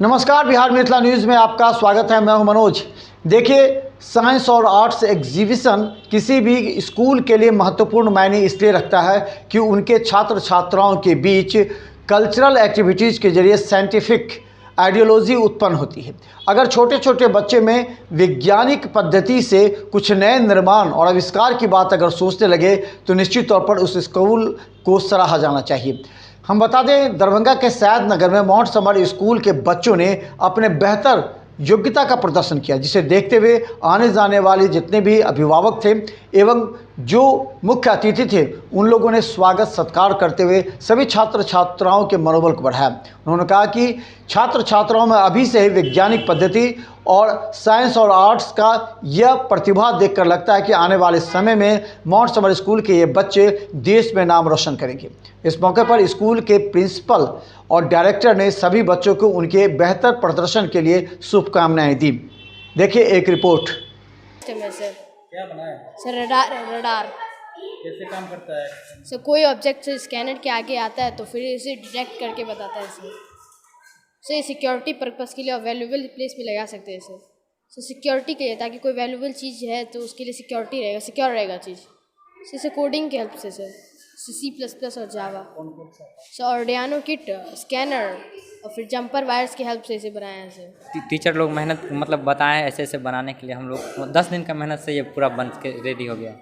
नमस्कार, बिहार मिथिला न्यूज़ में आपका स्वागत है। मैं हूं मनोज। देखिए, साइंस और आर्ट्स एग्जीबिशन किसी भी स्कूल के लिए महत्वपूर्ण मायने इसलिए रखता है कि उनके छात्र छात्राओं के बीच कल्चरल एक्टिविटीज़ के जरिए साइंटिफिक आइडियोलॉजी उत्पन्न होती है। अगर छोटे छोटे बच्चे में वैज्ञानिक पद्धति से कुछ नए निर्माण और आविष्कार की बात अगर सोचने लगे तो निश्चित तौर पर उस स्कूल को सराहा जाना चाहिए। हम बता दें, दरभंगा के सैद नगर में माउंट समर स्कूल के बच्चों ने अपने बेहतर योग्यता का प्रदर्शन किया, जिसे देखते हुए आने जाने वाले जितने भी अभिभावक थे एवं जो मुख्य अतिथि थे उन लोगों ने स्वागत सत्कार करते हुए सभी छात्र छात्राओं के मनोबल को बढ़ाया। उन्होंने कहा कि छात्र छात्राओं में अभी से ही वैज्ञानिक पद्धति और साइंस और आर्ट्स का यह प्रतिभा देखकर लगता है कि आने वाले समय में माउंट समर स्कूल के ये बच्चे देश में नाम रोशन करेंगे। इस मौके पर स्कूल के प्रिंसिपल और डायरेक्टर ने सभी बच्चों को उनके बेहतर प्रदर्शन के लिए शुभकामनाएं दी। देखिए एक रिपोर्ट। क्या बनाया सर रडार कैसे काम करता है? सर कोई ऑब्जेक्ट से स्कैनर के आगे आता है तो फिर इसे डिटेक्ट करके बताता है सर सिक्योरिटी पर्पस के लिए और वैल्यूएबल प्लेस में लगा सकते हैं सर सिक्योरिटी के लिए, ताकि कोई वैल्यूएबल चीज़ है तो उसके लिए सिक्योरिटी रहेगा, सिक्योर रहेगा चीज़। सर कोडिंग की हेल्प से सर C++ और जावा सर ऑर्डिनो किट, स्कैनर और फिर जंपर वायर्स की हेल्प से इसे बनाया है सर। टीचर लोग मेहनत बनाए ऐसे ऐसे बनाने के लिए। हम लोग 10 दिन का मेहनत से ये पूरा बन के रेडी हो गया।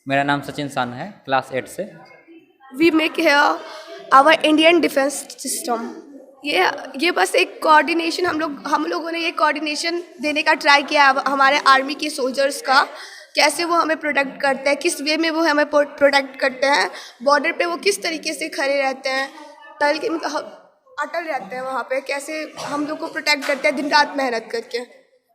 मेरा नाम सचिन सानू है, क्लास 8 से। We make our Indian defence system. ये बस एक कोऑर्डिनेशन हम लोगों ने ये कोऑर्डिनेशन देने का ट्राई किया हमारे आर्मी के सोल्जर्स का, कैसे वो हमें प्रोटेक्ट करते हैं, किस वे में वो हमें प्रोटेक्ट करते हैं, बॉर्डर पे वो किस तरीके से खड़े रहते हैं, अटल रहते हैं वहाँ पे, कैसे हम लोग को प्रोटेक्ट करते हैं दिन रात मेहनत करके।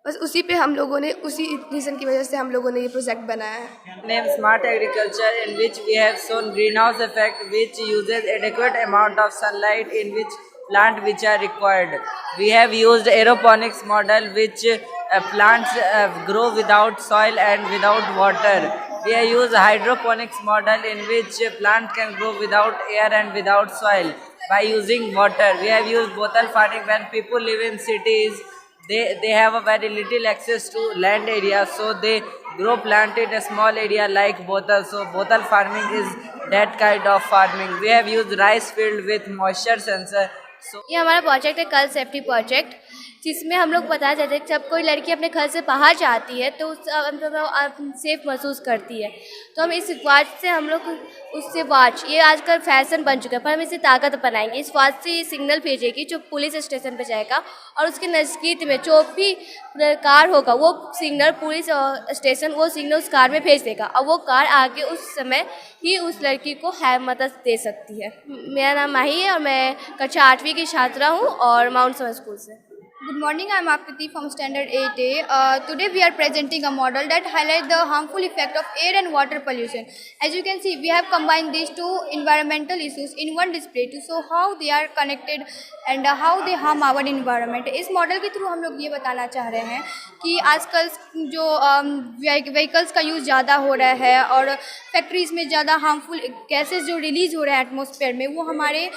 बस उसी पे हम लोगों ने, उसी रीज़न की वजह से हम लोगों ने ये प्रोजेक्ट बनाया है। Name smart agriculture, in which we have shown greenhouse effect, which uses adequate amount of sunlight in which plant which are required. We have used aeroponics model, which plants grow without soil and without water. We have used hydroponics model, in which plant can grow without air and without soil by using water. We have used bottle farming. When people live in cities, they have a very little access to land area, so they grow plant in a small area like bottle. So bottle farming is that kind of farming. We have used rice field with moisture sensor. So ये हमारा project है कल safety project, जिसमें हम लोग बताया जाता है कि जब कोई लड़की अपने घर से बाहर जाती है तो सेफ महसूस करती है, तो हम इस वॉच से हम लोग उससे वॉच, ये आजकल फैशन बन चुका है, पर हम इसे ताकत बनाएंगे। इस वॉच से ये सिग्नल भेजेगी जो पुलिस स्टेशन पे जाएगा और उसके नज़दीक में जो भी कार होगा वो सिग्नल पुलिस स्टेशन वो सिग्नल उस कार में भेज देगा और वो कार आगे उस समय ही उस लड़की को मदद दे सकती है। मेरा नाम माही है और मैं कक्षा 8वीं की छात्रा हूँ और माउंट समर स्कूल से। Good morning, I am Akriti from Standard 8A. Today we are presenting a model that highlights the harmful effect of air and water pollution. As you can see, we have combined these two environmental issues in one display to show how they are connected and how they harm our environment. इस model के through हम लोग ये बताना चाह रहे हैं कि आजकल जो व्हीकल्स का यूज़ ज़्यादा हो रहा है और फैक्ट्रीज़ में ज़्यादा हार्मफुल गैसेस जो रिलीज़ हो रहे हैं एटमॉस्फेयर में, वो हमारे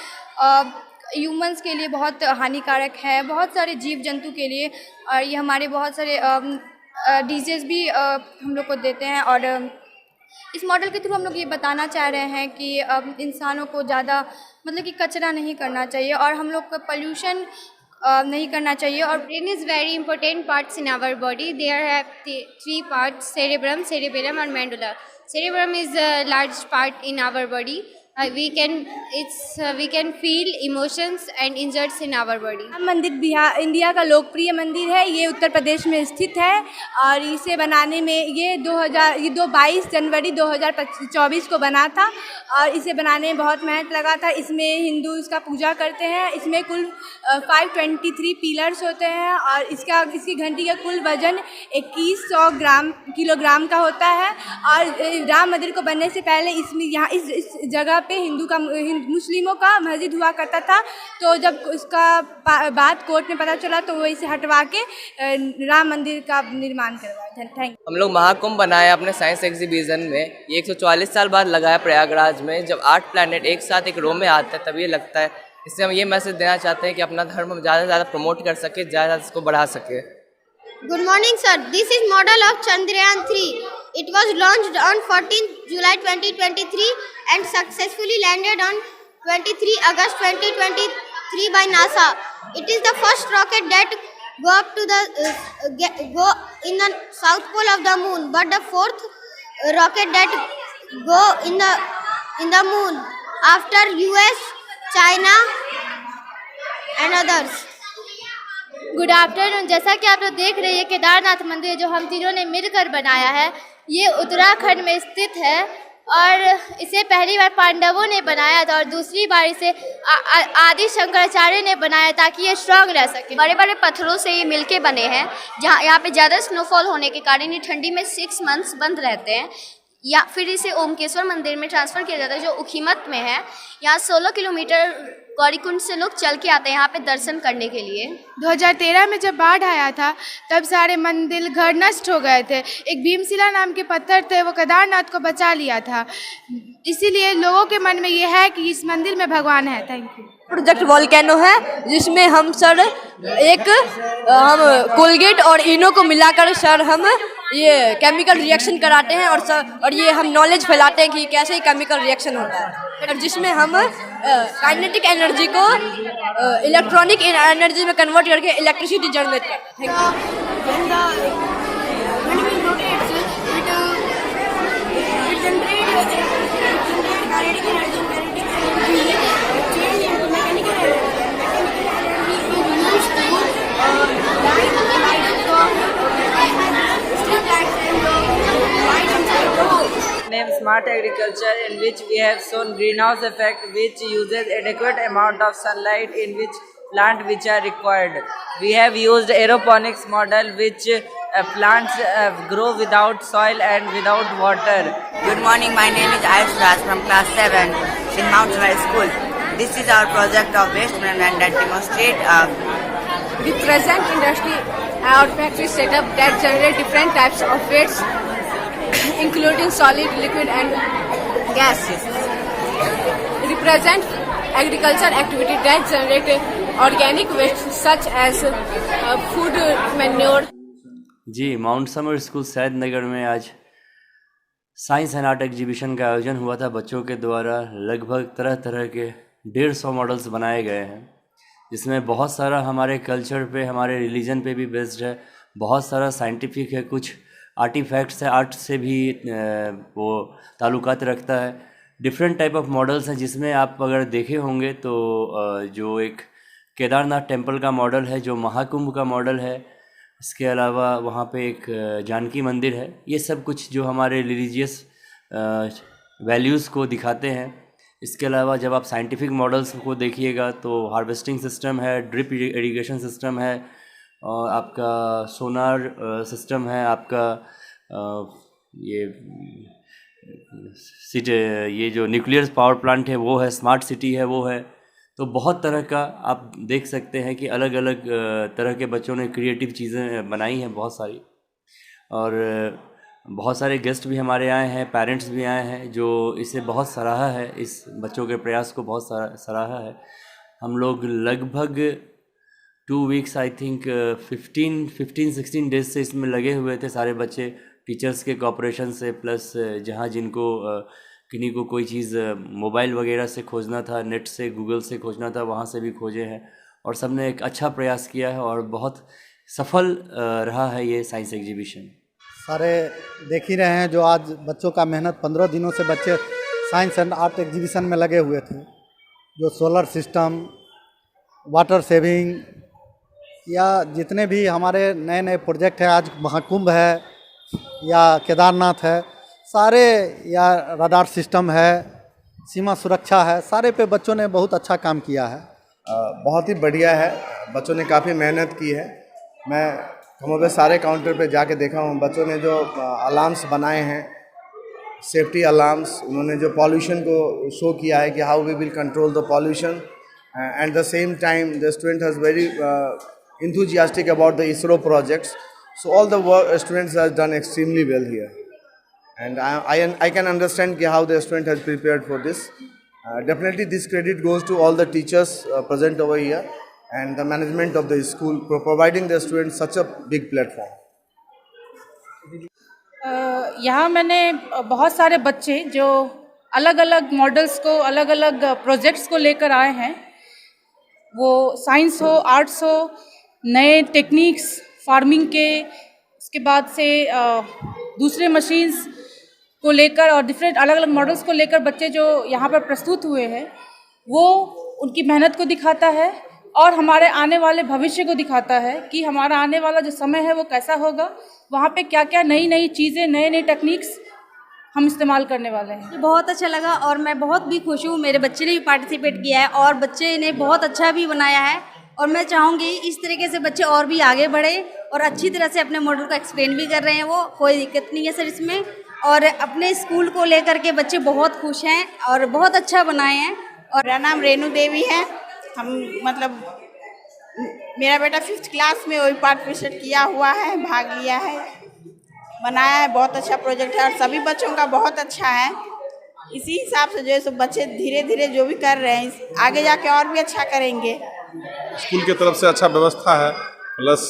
ह्यूमंस के लिए बहुत हानिकारक है, बहुत सारे जीव जंतु के लिए, और ये हमारे बहुत सारे डिजीज़ भी हम लोग को देते हैं। और इस मॉडल के थ्रू हम लोग ये बताना चाह रहे हैं कि इंसानों को ज़्यादा कि कचरा नहीं करना चाहिए और हम लोग को पोल्यूशन नहीं करना चाहिए। और brain is very important parts in our body. There have 3 parts, cerebrum, cerebellum और medulla. Cerebrum is a large part in our body. We can feel emotions and injuries in our body. Ram मंदिर Bihar India का लोकप्रिय मंदिर है। ये उत्तर प्रदेश में स्थित है और इसे बनाने में ये 22 जनवरी 2024 को बना था और इसे बनाने में बहुत मेहनत लगा था। इसमें हिंदू इसका पूजा करते हैं। इसमें कुल 523 पिलर्स होते हैं और इसकी घंटी का कुल वजन 2100 किलोग्राम का होता है। और राम मंदिर को बनने से पहले इसमें यहाँ इस जगह पे मुस्लिमों का मस्जिद हुआ करता था। तो जब इसका बात कोर्ट में पता चला तो वो इसे हटवा के राम मंदिर का निर्माण करवाया। Thank you. हम लोग महाकुंभ बनाया अपने साइंस एग्जीबिशन में। ये 144 साल बाद लगा है प्रयागराज में। जब 8 प्लैनेट एक साथ एक रो में आते हैं तब ये लगता है इससे हम ये मैसेज देना चाहते हैं कि अपना धर्म ज़्यादा से ज़्यादा प्रमोट कर सके, ज़्यादा से ज़्यादा इसको बढ़ा सके। Good morning, sir. This is model of Chandrayaan 3. It was launched on 14th July 2023 and successfully landed on 23 August 2023 by NASA. It is the first rocket that go up to the go in the south pole of the moon, but the fourth rocket that go in the moon after US, China and others. Good afternoon. जैसा कि आप लोग देख रहे हैं, केदारनाथ मंदिर जो हम तीनों ने मिलकर बनाया है, ये उत्तराखंड में स्थित है और इसे पहली बार पांडवों ने बनाया था और दूसरी बार इसे आदि शंकराचार्य ने बनाया ताकि ये स्ट्रांग रह सके। बड़े बड़े पत्थरों से ये मिलके बने हैं, जहाँ यहाँ पे ज़्यादा स्नोफॉल होने के कारण ये ठंडी में 6 मंथ्स बंद रहते हैं। या फिर इसे ओमकेश्वर मंदिर में ट्रांसफ़र किया जाता है जो उखीमत में है। यहाँ 16 किलोमीटर गौरीकुंड से लोग चल के आते हैं यहाँ पे दर्शन करने के लिए। 2013 में जब बाढ़ आया था तब सारे मंदिर घर नष्ट हो गए थे। एक भीमशिला नाम के पत्थर थे, वो केदारनाथ को बचा लिया था। इसीलिए लोगों के मन में ये है कि इस मंदिर में भगवान है। Thank you. प्रोजेक्ट वोल्केनो है जिसमें हम सर हम कोलगेट और इनो को मिलाकर सर हम ये केमिकल रिएक्शन कराते हैं और ये हम नॉलेज फैलाते हैं कि कैसे केमिकल रिएक्शन होता है, और जिसमें हम काइनेटिक एनर्जी को इलेक्ट्रॉनिक एनर्जी में कन्वर्ट करके इलेक्ट्रिसिटी जनरेट करते हैं। Name smart agriculture, in which we have shown greenhouse effect, which uses adequate amount of sunlight in which plant which are required. We have used aeroponics model, which plants grow without soil and without water. Good morning, my name is Ayush Raj from class 7 in Mount Sinai School. This is our project of waste management that demonstrate the present industry or factory setup that generate different types of waste, including solid, liquid and gases. Represent agricultural activity that generate organic waste such as food, manure. Ji, mount summer school Saidnagar में आज science and art exhibition का आयोजन हुआ था। बच्चों के द्वारा लगभग तरह तरह के 150 मॉडल्स बनाए गए हैं, जिसमें बहुत सारा हमारे कल्चर पे, हमारे रिलीजन पे भी बेस्ड है, बहुत सारा साइंटिफिक है, कुछ आर्टिफैक्ट्स है, आर्ट से भी वो ताल्लुकात रखता है। डिफरेंट टाइप ऑफ मॉडल्स हैं, जिसमें आप अगर देखे होंगे तो जो एक केदारनाथ टेम्पल का मॉडल है, जो महाकुंभ का मॉडल है, इसके अलावा वहाँ पे एक जानकी मंदिर है। ये सब कुछ जो हमारे रिलीजियस वैल्यूज़ को दिखाते हैं। इसके अलावा जब आप साइंटिफिक मॉडल्स को देखिएगा तो हार्वेस्टिंग सिस्टम है, ड्रिप इरिगेशन सिस्टम है, और आपका सोनार सिस्टम है, आपका ये जो न्यूक्लियर पावर प्लांट है वो है, स्मार्ट सिटी है वो है। तो बहुत तरह का आप देख सकते हैं कि अलग अलग तरह के बच्चों ने क्रिएटिव चीज़ें बनाई हैं बहुत सारी, और बहुत सारे गेस्ट भी हमारे आए हैं, पेरेंट्स भी आए हैं, जो इसे बहुत सराहा है, इस बच्चों के प्रयास को बहुत सराहा है। हम लोग लगभग 2 वीक्स आई थिंक 15-16 डेज से इसमें लगे हुए थे सारे बच्चे, टीचर्स के कोऑपरेशन से, प्लस जहाँ जिनको किन्हीं को कोई चीज़ मोबाइल वगैरह से खोजना था, नेट से, गूगल से खोजना था, वहाँ से भी खोजे हैं, और सब ने एक अच्छा प्रयास किया है और बहुत सफल रहा है ये साइंस एग्जीबिशन। सारे देख ही रहे हैं जो आज बच्चों का मेहनत, 15 दिनों से बच्चे साइंस एंड आर्ट एग्जीबिशन में लगे हुए थे। जो सोलर सिस्टम, वाटर सेविंग, या जितने भी हमारे नए नए प्रोजेक्ट हैं, आज महाकुंभ है या केदारनाथ है, सारे, या रडार सिस्टम है, सीमा सुरक्षा है, सारे पे बच्चों ने बहुत अच्छा काम किया है। बहुत ही बढ़िया है, बच्चों ने काफ़ी मेहनत की है। मैं हम सारे काउंटर पे जाके देखा हूँ, बच्चों ने जो अलार्म्स बनाए हैं, सेफ्टी अलार्म्स, उन्होंने जो पॉल्यूशन को शो किया है कि how we will control the pollution, at the same time the student has very enthusiastic about the ISRO projects. So all the students have done extremely well here, and I can understand how the student has prepared for this, Definitely this credit goes to all the teachers present over here and the management of the school for providing the students such a big platform. यहाँ मैंने बहुत सारे बच्चे जो अलग अलग models को, अलग अलग प्रोजेक्ट्स को लेकर आए हैं, वो साइंस हो, आर्ट्स हो, नए टेक्निक्स फार्मिंग के, उसके बाद से दूसरे मशीन्स को लेकर और डिफरेंट अलग अलग मॉडल्स को लेकर बच्चे जो यहाँ पर प्रस्तुत हुए हैं, वो उनकी मेहनत को दिखाता है और हमारे आने वाले भविष्य को दिखाता है कि हमारा आने वाला जो समय है वो कैसा होगा, वहाँ पे क्या क्या नई नई चीज़ें, नए नए टेक्निक्स हम इस्तेमाल करने वाले हैं। बहुत अच्छा लगा और मैं बहुत भी खुश हूँ। मेरे बच्चे ने भी पार्टिसिपेट किया है और बच्चे ने बहुत अच्छा भी बनाया है और मैं चाहूँगी इस तरीके से बच्चे और भी आगे बढ़े और अच्छी तरह से अपने मॉडल को एक्सप्लेन भी कर रहे हैं। वो कोई दिक्कत नहीं है सर इसमें। और अपने स्कूल को लेकर के बच्चे बहुत खुश हैं और बहुत अच्छा बनाए हैं। और मेरा नाम रेणु देवी है। हम मतलब मेरा बेटा 5th क्लास में वही पार्टिसिपेट किया हुआ है, भाग लिया है, बनाया है। बहुत अच्छा प्रोजेक्ट है और सभी बच्चों का बहुत अच्छा है। इसी हिसाब से जो है सब बच्चे धीरे धीरे जो भी कर रहे हैं आगे जाके और भी अच्छा करेंगे। स्कूल की तरफ से अच्छा व्यवस्था है, प्लस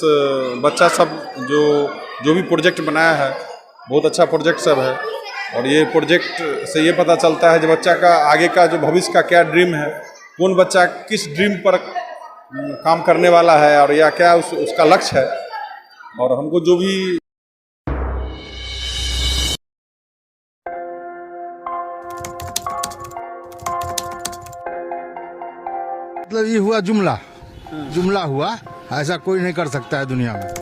बच्चा सब जो भी प्रोजेक्ट बनाया है बहुत अच्छा प्रोजेक्ट सब है। और ये प्रोजेक्ट से ये पता चलता है जो बच्चा का आगे का जो भविष्य का क्या ड्रीम है, कौन बच्चा किस ड्रीम पर काम करने वाला है और या क्या उसका लक्ष्य है। और हमको जो भी मतलब ये हुआ जुमला हुआ, ऐसा कोई नहीं कर सकता है दुनिया में।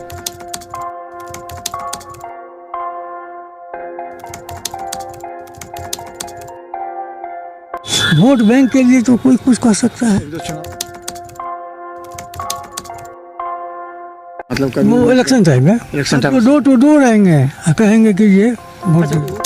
वोट बैंक के लिए तो कोई कुछ कर सकता है। मतलब वो इलेक्शन टाइम है, डोर टू डोर आएंगे, कहेंगे कि ये वोट